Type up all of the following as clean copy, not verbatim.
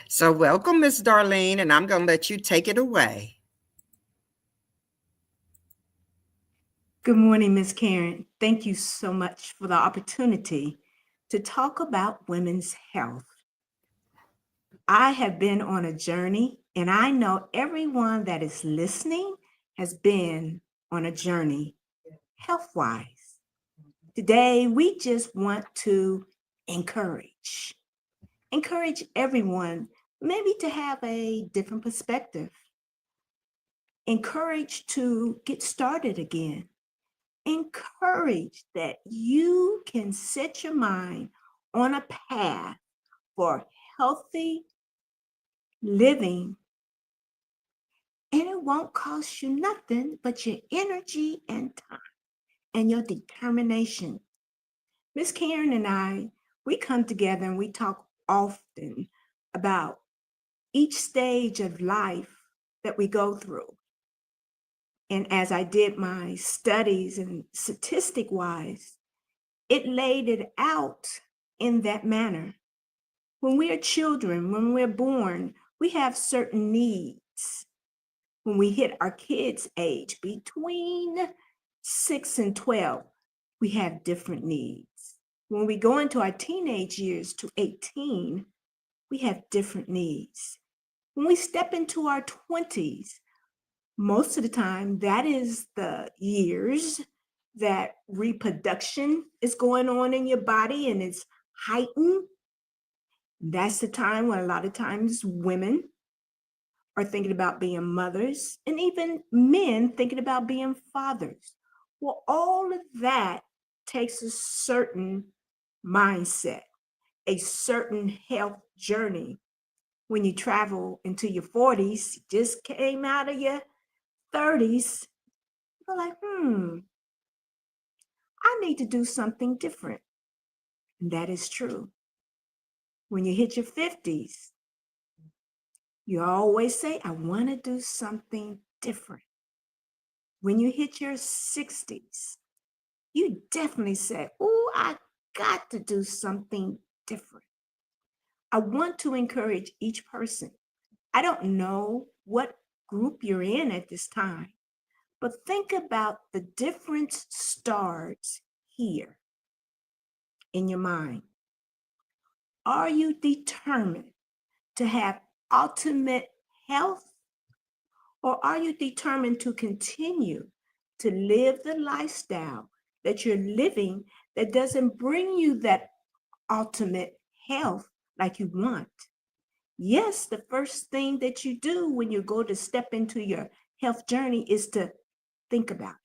So, welcome, Miss Darlene, and I'm going to let you take it away. Good morning, Ms. Karen. Thank you so much for the opportunity to talk about women's health. I have been on a journey, and I know everyone that is listening has been on a journey health wise. Today, we just want to encourage, encourage everyone maybe to have a different perspective, encourage to get started again, encourage that you can set your mind on a path for healthy living, and it won't cost you nothing but your energy and time and your determination. Miss Karen and I, we come together and we talk often about each stage of life that we go through. And as I did my studies and statistic wise, it laid it out in that manner. When we are children, when we're born, we have certain needs. When we hit our kids' age, between 6 and 12, we have different needs. When we go into our teenage years to 18, we have different needs. When we step into our 20s, most of the time, that is the years that reproduction is going on in your body and it's heightened. That's the time when a lot of times women are thinking about being mothers and even men thinking about being fathers. Well, all of that takes a certain mindset, a certain health journey. When you travel into your 40s, just came out of your 30s, you're like, I need to do something different. And that is true. When you hit your 50s, you always say, I want to do something different. When you hit your 60s, you definitely say, oh, I got to do something different. I want to encourage each person. I don't know what group you're in at this time, but think about the difference starts here in your mind. Are you determined to have ultimate health, or are you determined to continue to live the lifestyle that you're living that doesn't bring you that ultimate health like you want? Yes, the first thing that you do when you go to step into your health journey is to think about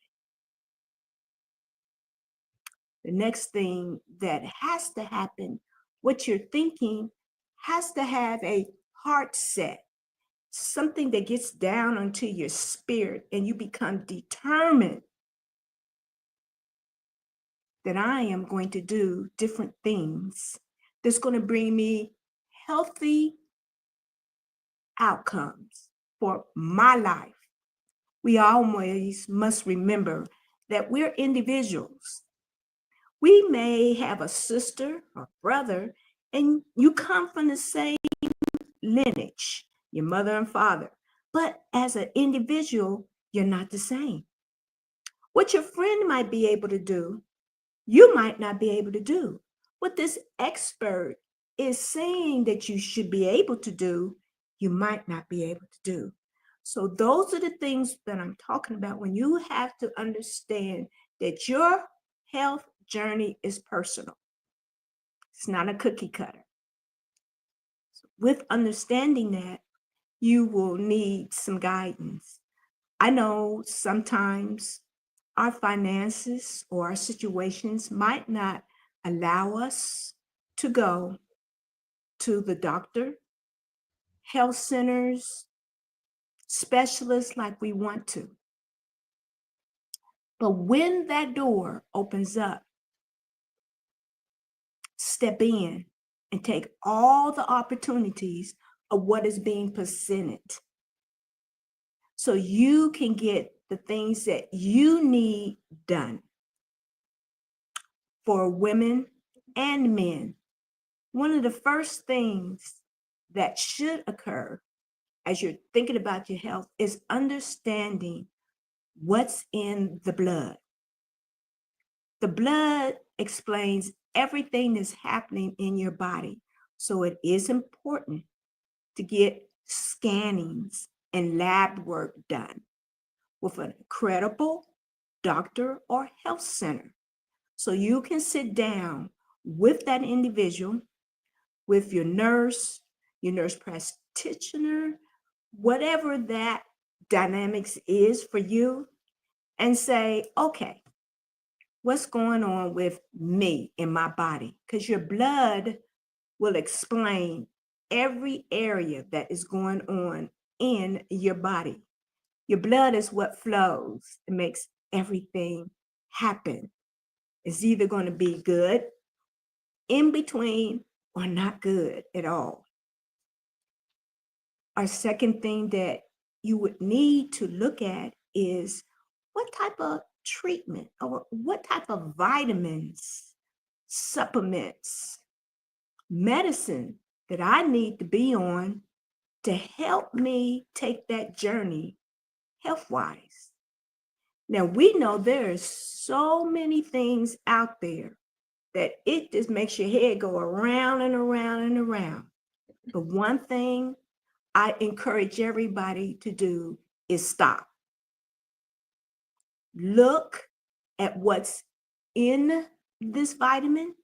it. The next thing that has to happen, what you're thinking has to have a heart set, something that gets down onto your spirit, and you become determined that I am going to do different things that's going to bring me healthy outcomes for my life. We always must remember that we're individuals. We may have a sister or brother, and you come from the same lineage, your mother and father. But as an individual, you're not the same. What your friend might be able to do, you might not be able to do. What this expert is saying that you should be able to do, you might not be able to do. So, those are the things that I'm talking about when you have to understand that your health journey is personal, it's not a cookie cutter. So with understanding that, you will need some guidance. I know sometimes our finances or our situations might not allow us to go to the doctor, health centers, specialists like we want to. But when that door opens up, step in and take all the opportunities of what is being presented so you can get the things that you need done. For women and men, one of the first things that should occur as you're thinking about your health is understanding what's in the blood. The blood explains everything that's happening in your body. So it is important to get scannings and lab work done with a credible doctor or health center. So you can sit down with that individual, with your nurse practitioner, whatever that dynamics is for you, and say, okay, what's going on with me in my body? Because your blood will explain every area that is going on in your body. Your blood is what flows. It makes everything happen. It's either going to be good, in between, or not good at all. Our second thing that you would need to look at is what type of treatment or what type of vitamins, supplements, medicine that I need to be on to help me take that journey health-wise. Now, we know there are so many things out there that it just makes your head go around and around and around. But one thing I encourage everybody to do is stop. Look at what's in this vitamin.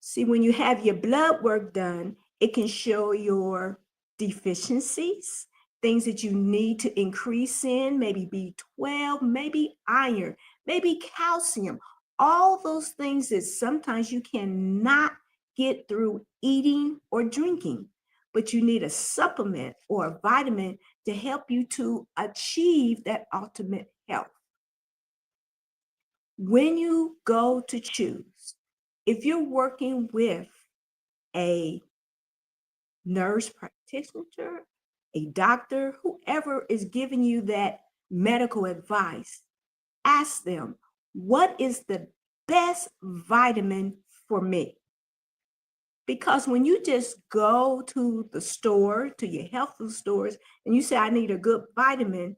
See, when you have your blood work done, it can show your deficiencies, things that you need to increase in, maybe B12, maybe iron, maybe calcium, all those things that sometimes you cannot get through eating or drinking, but you need a supplement or a vitamin to help you to achieve that ultimate health. When you go to choose, if you're working with a nurse practitioner, a doctor, whoever is giving you that medical advice, ask them, what is the best vitamin for me? Because when you just go to the store, to your health food stores, and you say, I need a good vitamin,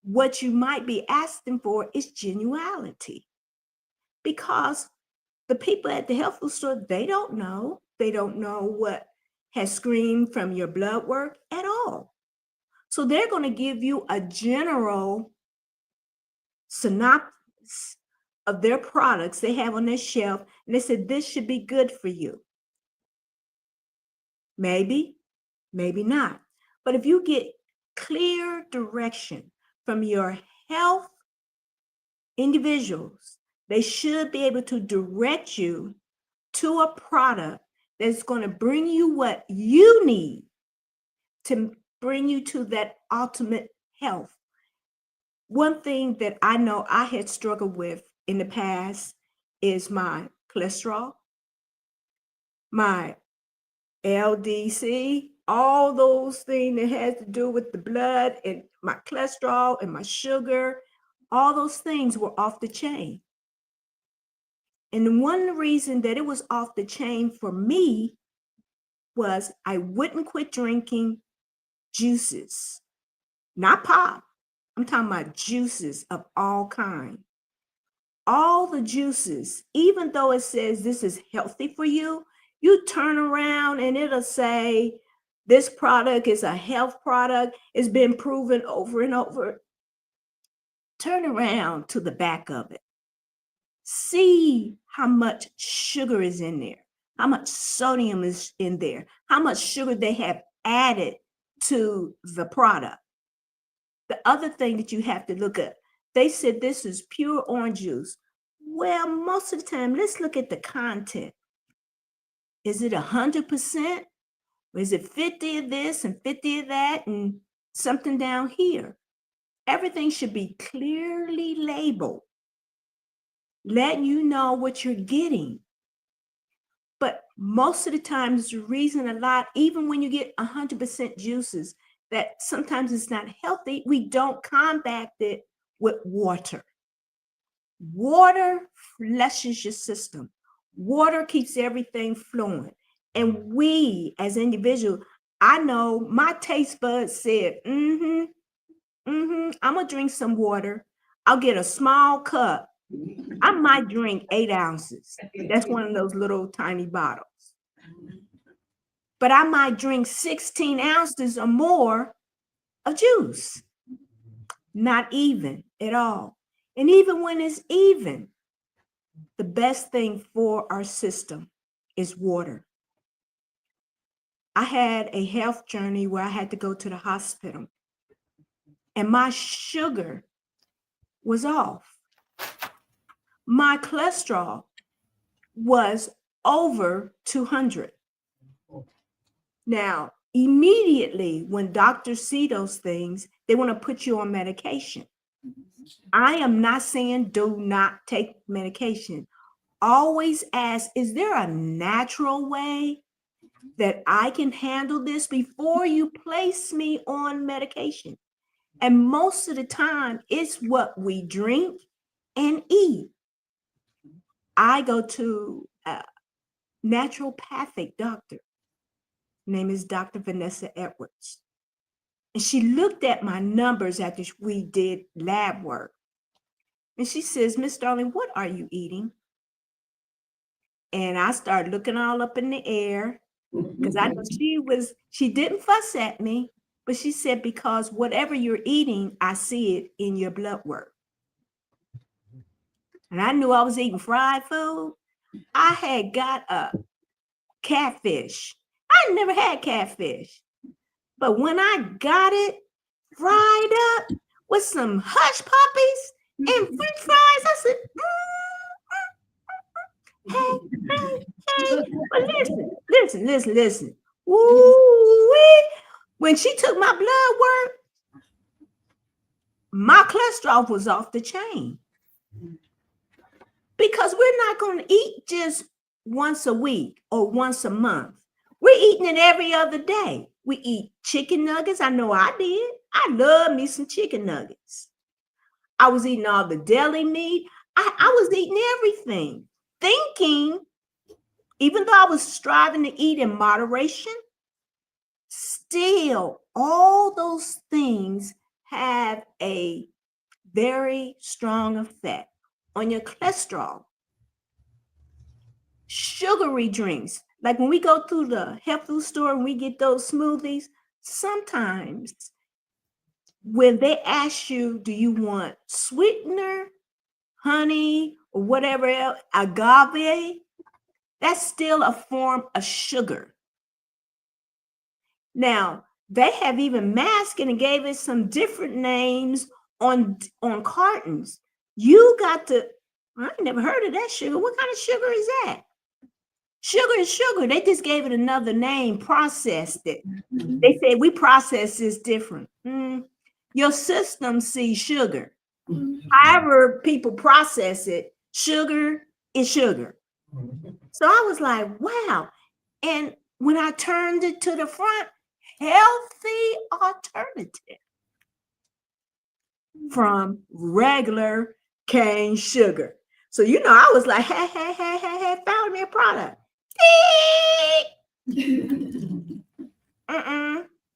what you might be asking for is genuality. Because the people at the health food store, they don't know. They don't know what has screened from your blood work at all. So they're going to give you a general synopsis of their products they have on their shelf. And they said, this should be good for you. Maybe, maybe not. But if you get clear direction from your health individuals, they should be able to direct you to a product that's going to bring you what you need to bring you to that ultimate health. One thing that I know I had struggled with in the past is my cholesterol, my LDC, all those things that has to do with the blood and my cholesterol and my sugar, all those things were off the chain. And one reason that it was off the chain for me was I wouldn't quit drinking juices, not pop. I'm talking about juices of all kinds. All the juices, even though it says this is healthy for you, you turn around and it'll say this product is a health product. It's been proven over and over. Turn around to the back of it. See how much sugar is in there, how much sodium is in there, how much sugar they have added to the product. The other thing that you have to look at, they said this is pure orange juice. Well, most of the time, let's look at the content. Is it 100%? Or is it 50 of this and 50 of that and something down here? Everything should be clearly labeled, letting you know what you're getting. But most of the time, there's a reason a lot, even when you get 100% juices, that sometimes it's not healthy. We don't combat it with water. Water flushes your system. Water keeps everything flowing. And we as individuals, I know my taste buds said, I'm gonna drink some water. I'll get a small cup. I might drink 8 ounces. That's one of those little tiny bottles. But I might drink 16 ounces or more of juice. Not even at all. And even when it's even, the best thing for our system is water. I had a health journey where I had to go to the hospital, and my sugar was off. My cholesterol was over 200. Now, immediately when doctors see those things, they want to put you on medication. I am not saying do not take medication. Always ask, is there a natural way that I can handle this before you place me on medication? And most of the time, it's what we drink and eat. I go to a naturopathic doctor. Her name is Dr. Vanessa Edwards. And she looked at my numbers after we did lab work. And she says, Miss Darlene, what are you eating? And I started looking all up in the air because I know she didn't fuss at me, but she said, because whatever you're eating, I see it in your blood work. And I knew I was eating fried food. I had got a catfish. I never had catfish. But when I got it fried up with some hush puppies and french fries, I said, hey. But listen. Ooh-wee. When she took my blood work, my cholesterol was off the chain. Because we're not going to eat just once a week or once a month. We're eating it every other day. We eat chicken nuggets. I know I did. I love me some chicken nuggets. I was eating all the deli meat. I was eating everything, thinking, even though I was striving to eat in moderation, still all those things have a very strong effect on your cholesterol. Sugary drinks, like when we go through the health food store and we get those smoothies, sometimes when they ask you, do you want sweetener, honey, or whatever else, agave, that's still a form of sugar. Now, they have even masked it and gave it some different names on cartons. You got to, I never heard of that sugar. What kind of sugar is that? Sugar is sugar. They just gave it another name, processed it. They said, we process this different. Your system sees sugar. However people process it, sugar is sugar. So I was like, wow. And when I turned it to the front, healthy alternative from regular cane sugar. So, I was like, hey, found me a product.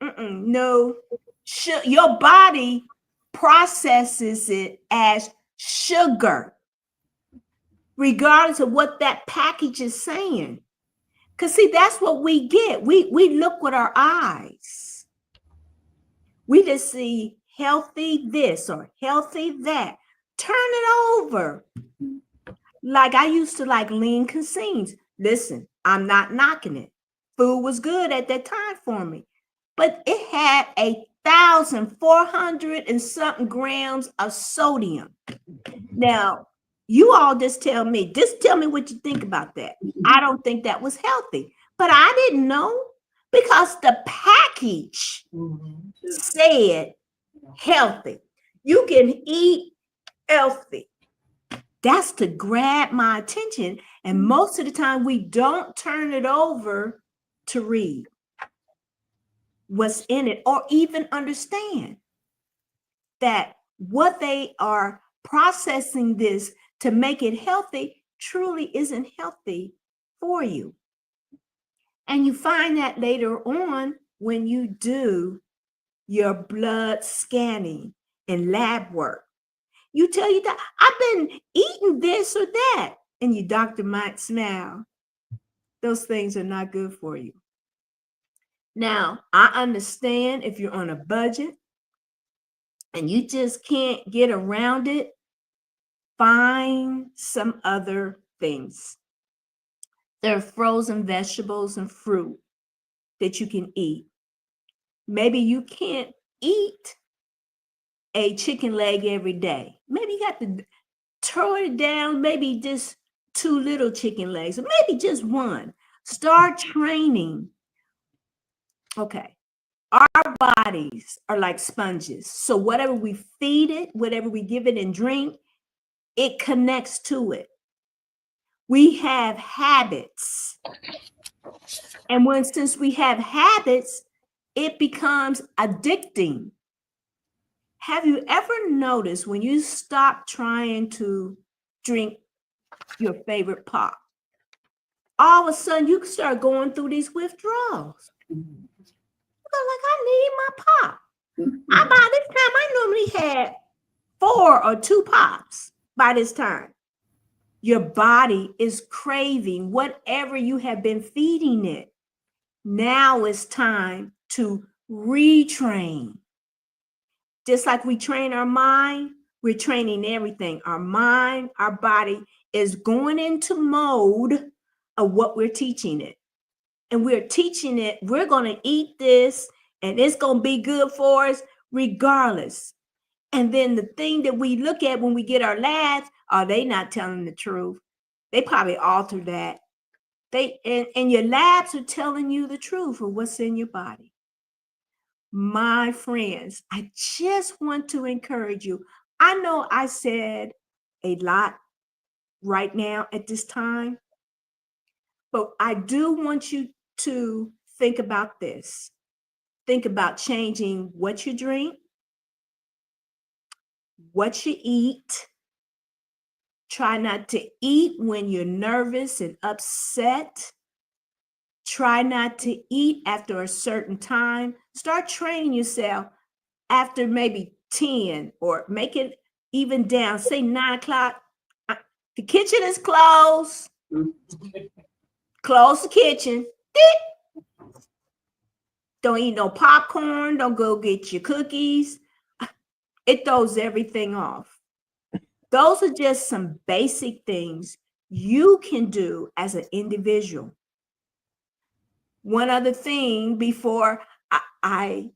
No, your body processes it as sugar, regardless of what that package is saying. Because see, that's what we get. We look with our eyes. We just see healthy this or healthy that. Turn it over. Like I used to like lean cuisines. Listen, I'm not knocking it. Food was good at that time for me. But it had 1,400 and something grams of sodium. Now, you all just tell me what you think about that. I don't think that was healthy, but I didn't know because the package said healthy. You can eat healthy. That's to grab my attention. And most of the time we don't turn it over to read what's in it or even understand that what they are processing this to make it healthy truly isn't healthy for you. And you find that later on when you do your blood scanning and lab work. You tell you that I've been eating this or that, and your doctor might smile. Those things are not good for you. Now, I understand if you're on a budget and you just can't get around it, find some other things. There are frozen vegetables and fruit that you can eat. Maybe you can't eat a chicken leg every day. Maybe you got to throw it down, maybe just 2 little chicken legs, or maybe just one. Start training. Okay. Our bodies are like sponges. So whatever we feed it, whatever we give it and drink, it connects to it. We have habits. And since we have habits, it becomes addicting. Have you ever noticed when you stop trying to drink your favorite pop, all of a sudden you start going through these withdrawals? Like, I need my pop. By this time, I normally had 4 or 2 pops by this time. Your body is craving whatever you have been feeding it. Now it's time to retrain. Just like we train our mind, we're training everything. Our mind, our body is going into mode of what we're teaching it. And we're teaching it, we're going to eat this and it's going to be good for us regardless. And then the thing that we look at when we get our labs, are they not telling the truth? They probably altered that. And your labs are telling you the truth of what's in your body. My friends, I just want to encourage you. I know I said a lot right now at this time, but I do want you to think about this. Think about changing what you drink, what you eat. Try not to eat when you're nervous and upset. Try not to eat after a certain time. Start training yourself after maybe 10, or make it even down. Say 9 o'clock. The kitchen is closed. Close the kitchen. Don't eat no popcorn. Don't go get your cookies. It throws everything off. Those are just some basic things you can do as an individual. One other thing before I've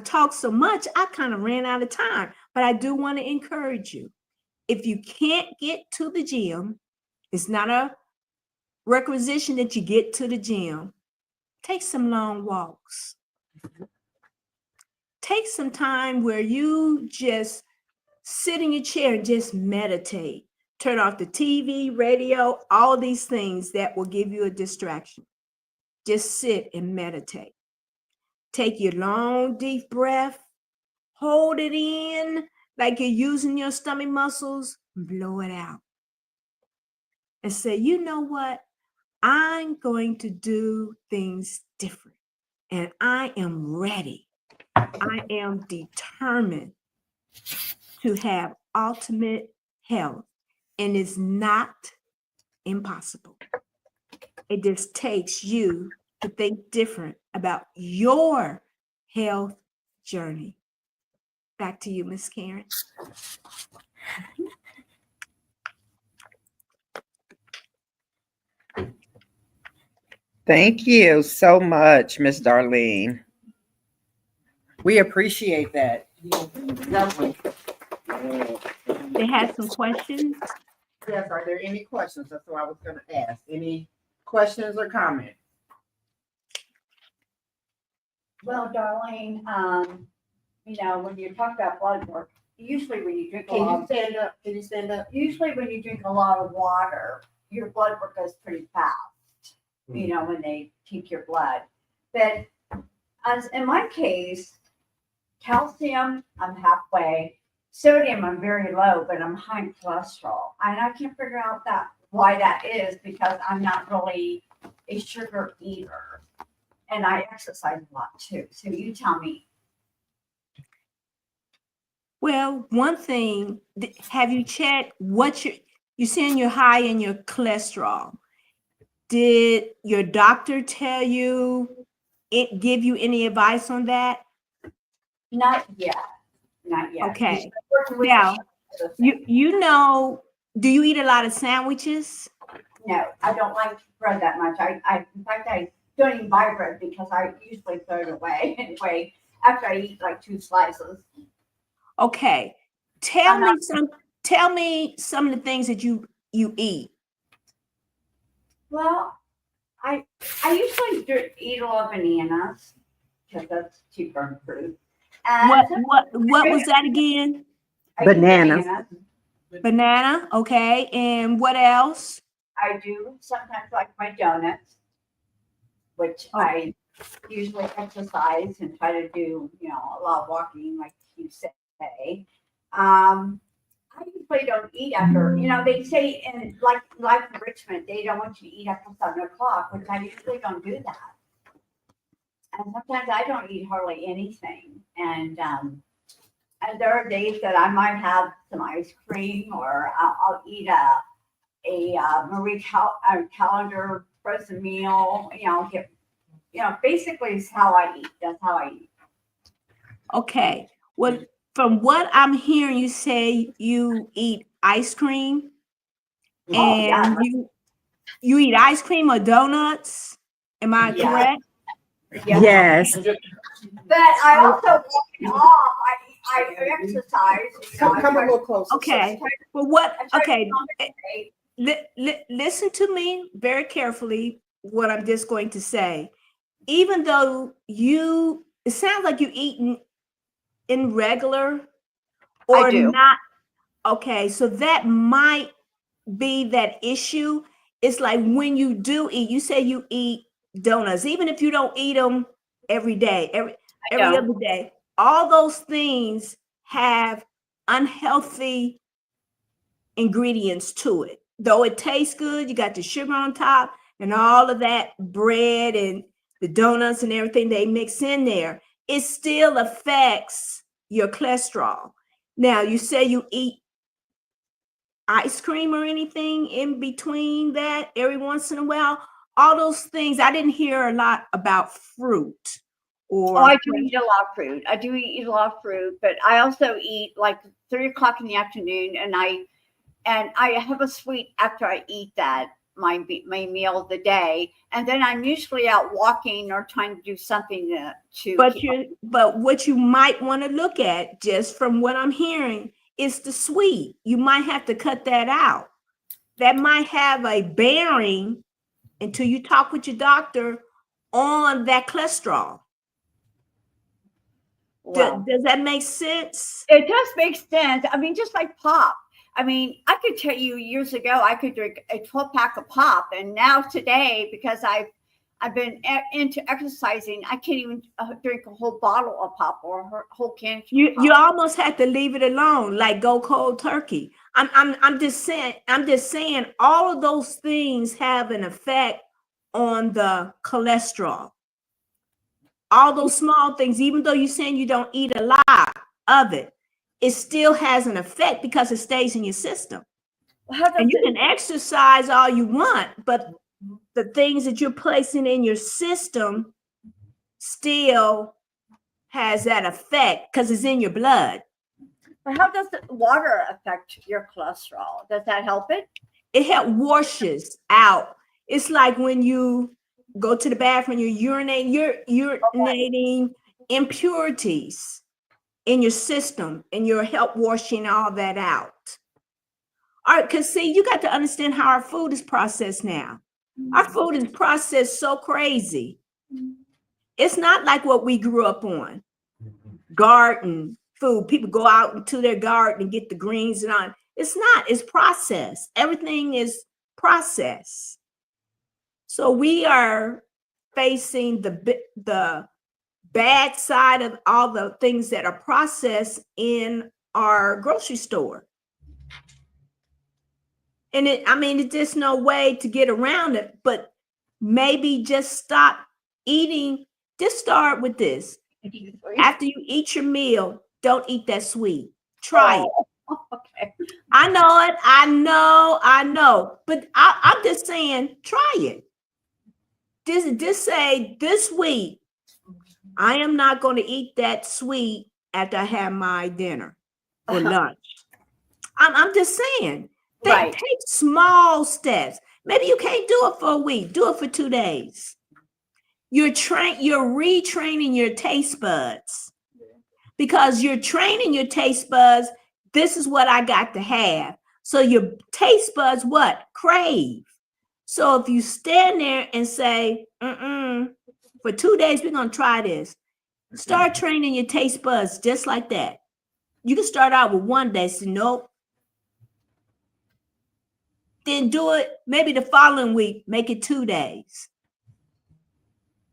talked so much, I kind of ran out of time, but I do want to encourage you. If you can't get to the gym, it's not a requisition that you get to the gym. Take some long walks. Take some time where you just sit in your chair and just meditate. Turn off the TV, radio, all these things that will give you a distraction. Just sit and meditate. Take your long, deep breath. Hold it in like you're using your stomach muscles. Blow it out. And say, you know what? I'm going to do things different. And I am ready. I am determined to have ultimate health. And it's not impossible. It just takes you to think different about your health journey. Back to you, Miss Karen. Thank you so much, Miss Darlene. We appreciate that. They had some questions. Yes, are there any questions? That's what I was going to ask. Any questions or comments? Well, Darlene, when you talk about blood work, usually when you drink Can you stand up? Can you stand up? usually when you drink a lot of water, your blood work goes pretty fast, when they take your blood. But as in my case, calcium, I'm halfway. Sodium, I'm very low, but I'm high in cholesterol. And I can't figure out why that is, because I'm not really a sugar eater, and I exercise a lot too. So you tell me. Well, one thing, have you checked what you're saying you're high in your cholesterol? Did your doctor tell you give you any advice on that? Not yet. Not yet. Okay. She's working with Now, me. you know, do you eat a lot of sandwiches? No, I don't like bread that much. In fact, I don't even buy bread because I usually throw it away anyway after I eat like 2 slices. Okay. Tell me some of the things that you eat. Well, I usually eat a lot of bananas because that's cheaper in fruit. And What was that again? I eat Bananas. Banana. Okay. And what else? I do sometimes like my donuts, which Oh. I usually exercise and try to do, a lot of walking, like you say. I usually don't eat after, they say in like Life Enrichment, they don't want you to eat after 7 o'clock, which I usually don't do that. And sometimes I don't eat hardly anything. And there are days that I might have some ice cream, or I'll eat a Marie Callender frozen meal. Basically is how I eat. That's how I eat. Okay. Well, from what I'm hearing, you say you eat ice cream, and you eat ice cream or donuts. Am I correct? Yes. But I also walking off. I exercise. Come a little closer. Okay. Well, listen to me very carefully. What I'm just going to say, even though it sounds like you eating in regular or I do. not. Okay, so that might be that issue. It's like when you do eat, you say you eat donuts, even if you don't eat them every day, every other day, all those things have unhealthy ingredients to it. Though it tastes good, you got the sugar on top and all of that bread and the donuts and everything they mix in there. It still affects your cholesterol. Now, you say you eat ice cream or anything in between that every once in a while. All those things, I didn't hear a lot about fruit. I do eat a lot of fruit. I do eat a lot of fruit, but I also eat like 3 o'clock in the afternoon, and I have a sweet after I eat that, my meal of the day, and then I'm usually out walking or trying to do something to. But what you might want to look at, just from what I'm hearing, is the sweet. You might have to cut that out. That might have a bearing until you talk with your doctor on that cholesterol. Well, does that make sense? It does make sense. I mean, just like pop. I mean, I could tell you years ago I could drink a 12-pack of pop, and now today, because I've been into exercising, I can't even drink a whole bottle of pop or a whole can. You almost have to leave it alone, like go cold turkey. I'm just saying all of those things have an effect on the cholesterol. All those small things, even though you're saying you don't eat a lot of it, it still has an effect because it stays in your system. And you can exercise all you want, but the things that you're placing in your system still has that effect because it's in your blood. But how does the water affect your cholesterol? Does that help it? It washes out. It's like when you go to the bathroom, you're urinating impurities in your system, and you're help washing all that out. All right, because see, you got to understand how our food is processed now. Our food is processed so crazy. It's not like what we grew up on. Garden food. People go out into their garden and get the greens and on. It's not. It's processed. Everything is processed. So we are facing the bad side of all the things that are processed in our grocery store. And it's just no way to get around it. But maybe just stop eating. Just start with this. After you eat your meal, don't eat that sweet. Try it. Okay. I know it. I know. But I'm just saying, try it. Just say this week, I am not going to eat that sweet after I have my dinner or lunch. I'm just saying, Right. take small steps. Maybe you can't do it for a week. Do it for 2 days. You're retraining your taste buds, because you're training your taste buds. This is what I got to have. So your taste buds what? Crave. So if you stand there and say, for 2 days, we're going to try this. Start training your taste buds just like that. You can start out with 1 day, say, nope. Then do it maybe the following week, make it 2 days.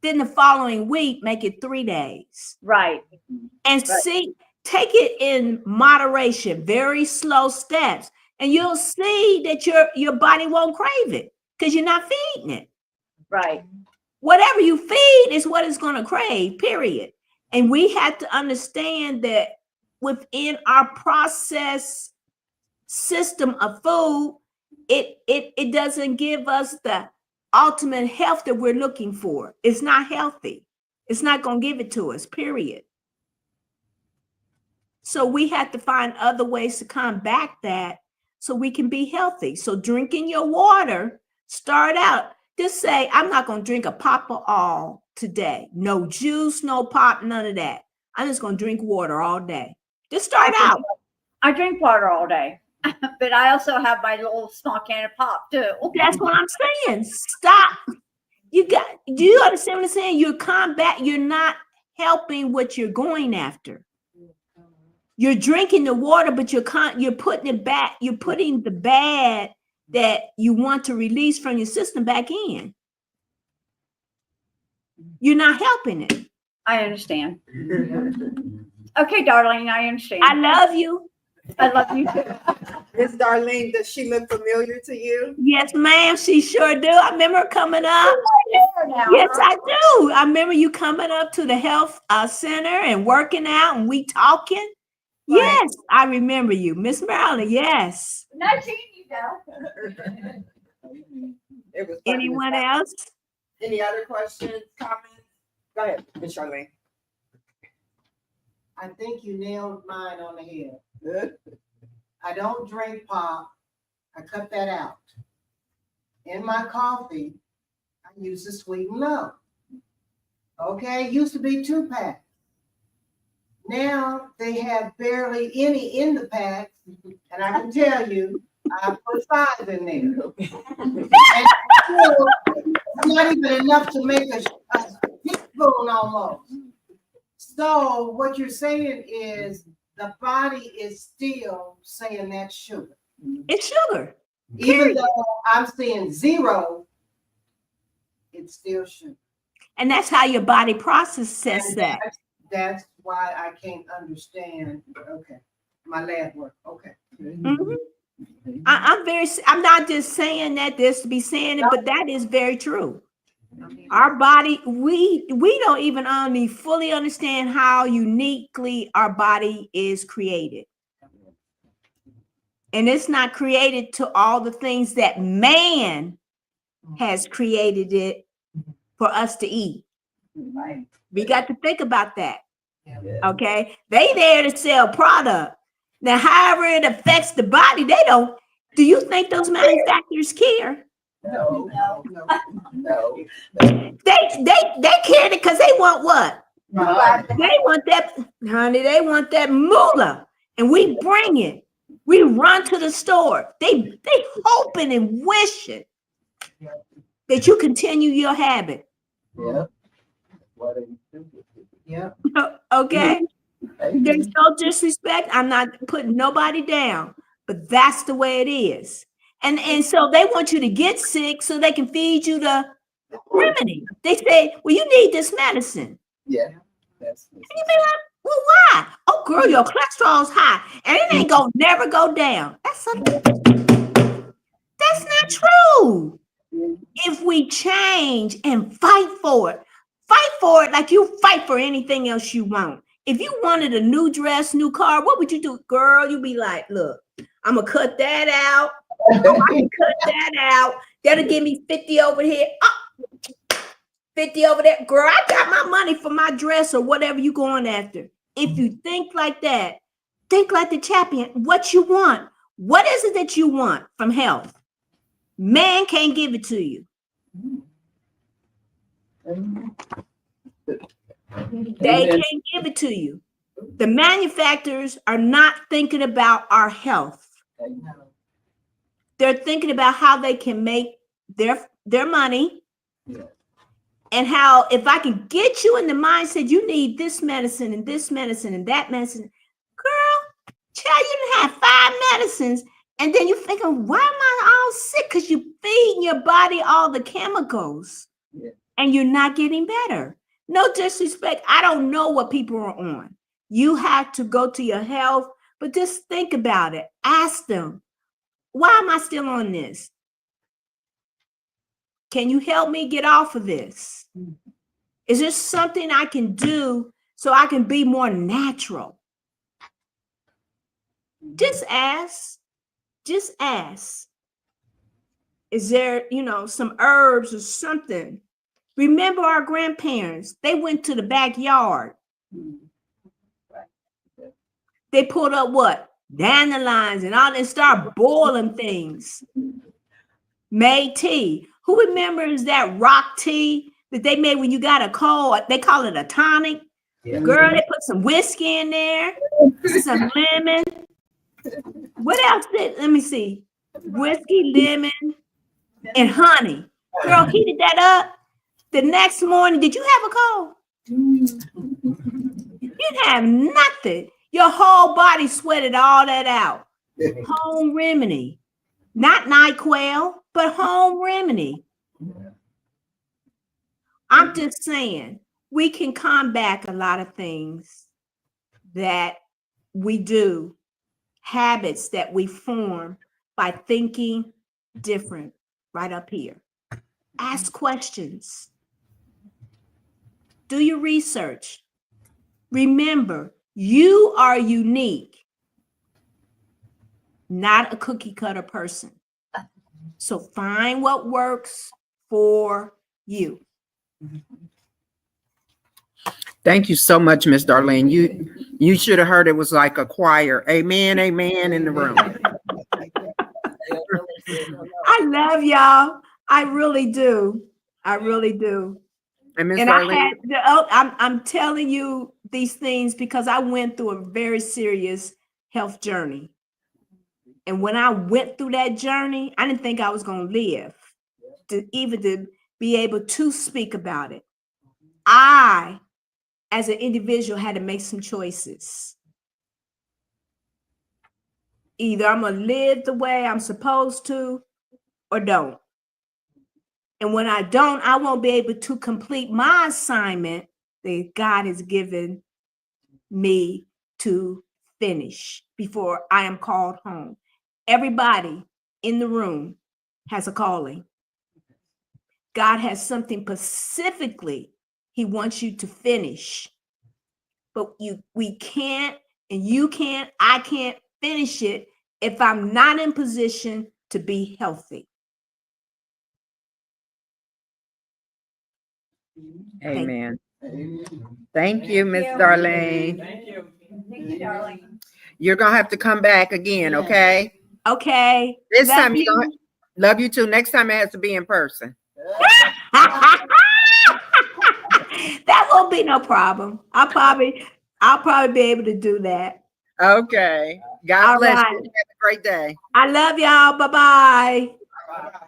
Then the following week, make it 3 days. Right. And see, take it in moderation, very slow steps. And you'll see that your body won't crave it because you're not feeding it. Right. Whatever you feed is what it's going to crave, period. And we have to understand that within our process system of food, it doesn't give us the ultimate health that we're looking for. It's not healthy. It's not going to give it to us, period. So we have to find other ways to combat that so we can be healthy. So drinking your water, start out. Just say, I'm not going to drink a pop of all today. No juice, no pop, none of that. I'm just going to drink water all day. Just start out. I drink water all day, but I also have my little small can of pop too. That's what I'm saying. Stop. Do you understand what I'm saying? You're not helping what you're going after. You're drinking the water, but you're putting it back. You're putting the bad that you want to release from your system back in. You're not helping it. I understand. Okay, Darlene, I understand. I love you. I love you too. Miss Darlene, does she look familiar to you? Yes, ma'am. She sure do. I remember her coming up. Yes, I do. I remember you coming up to the health center and working out and we talking. Right. Yes, I remember you. Miss Marilyn, yes. Not seeing you though. It was funny. Anyone else? Any other questions, comments? Go ahead, Miss Charlene. I think you nailed mine on the head. I don't drink pop. I cut that out. In my coffee, I use the sweet and low. Okay, it used to be 2-pack. Now they have barely any in the packs, and I can tell you, I put 5 in there. And still, it's not even enough to make a teaspoon almost. So what you're saying is the body is still saying that's sugar. It's sugar. Even though I'm saying 0, it's still sugar. And that's how your body processes And that. That's why I can't understand. Okay, my lab work. Okay. Mhm. I'm not just saying that this to be saying it, but that is very true. Our body, we don't even only fully understand how uniquely our body is created. And it's not created to all the things that man has created it for us to eat. Right. We got to think about that. Okay. They there to sell product. Now, however it affects the body, they don't. Do you think those manufacturers care? No. They care because they want what? They want that, honey, they want that moolah. And we bring it. We run to the store. They hoping and wishing that you continue your habit. Yeah. Why they do it. Yeah. Okay? There's no disrespect. I'm not putting nobody down, but that's the way it is. And so they want you to get sick so they can feed you the remedy. They say, well, you need this medicine. Yeah. That's And you be like, well, why? Oh, girl, your cholesterol's high, and it ain't gonna never go down. That's not true. if we change and fight for it like you fight for anything else you want. If you wanted a new dress, new car, what would you do? Girl, you'd be like, look, I'm going to cut that out. Oh, I can cut that out. That'll give me 50 over here. Oh, 50 over there. Girl, I got my money for my dress or whatever you going after. If you think like that, think like the champion. What you want. What is it that you want from health? Man can't give it to you. They can't give it to you. The manufacturers are not thinking about our health. They're thinking about how they can make their money. Yeah. And how if I can get you in the mindset, you need this medicine and this medicine and that medicine. Girl, child, you done have 5 medicines. And then you're thinking, why am I all sick? Because you're feeding your body all the chemicals. Yeah. And you're not getting better. No disrespect. I don't know what people are on. You have to go to your health, but just think about it. Ask them, why am I still on this? Can you help me get off of this? Is there something I can do so I can be more natural? Just ask. Just ask. Is there, some herbs or something? Remember our grandparents, they went to the backyard. They pulled up what? Dandelions and all, and start boiling things. Made tea. Who remembers that rock tea that they made when you got a cold? They call it a tonic. Yeah. Girl, they put some whiskey in there, some lemon. What else let me see. Whiskey, lemon, and honey. Girl, heated that up. The next morning, did you have a cold? You didn't have nothing. Your whole body sweated all that out. Home remedy. Not NyQuil, but home remedy. I'm just saying, we can combat a lot of things that we do, habits that we form by thinking different right up here. Ask questions. Do your research. Remember, you are unique, not a cookie cutter person. So find what works for you. Thank you so much, Miss Darlene. You should have heard it was like a choir. Amen, amen in the room. I love y'all. I really do. I really do. And Miss And Darlene, I'm telling you these things because I went through a very serious health journey. And when I went through that journey, I didn't think I was going to live to be able to speak about it. I, as an individual, had to make some choices. Either I'm going to live the way I'm supposed to or don't. And when I don't, I won't be able to complete my assignment that God has given me to finish before I am called home. Everybody in the room has a calling. God has something specifically He wants you to finish. But we can't, and you can't, I can't finish it if I'm not in position to be healthy. amen. Thank you, Miss Darlene. Thank you, darling. You're going to have to come back again, okay? Okay. This Love time you. love you too. Next time it has to be in person. That won't be no problem. I'll probably be able to do that. Okay. God All bless right. you. Have a great day. I love y'all. Bye-bye. Bye.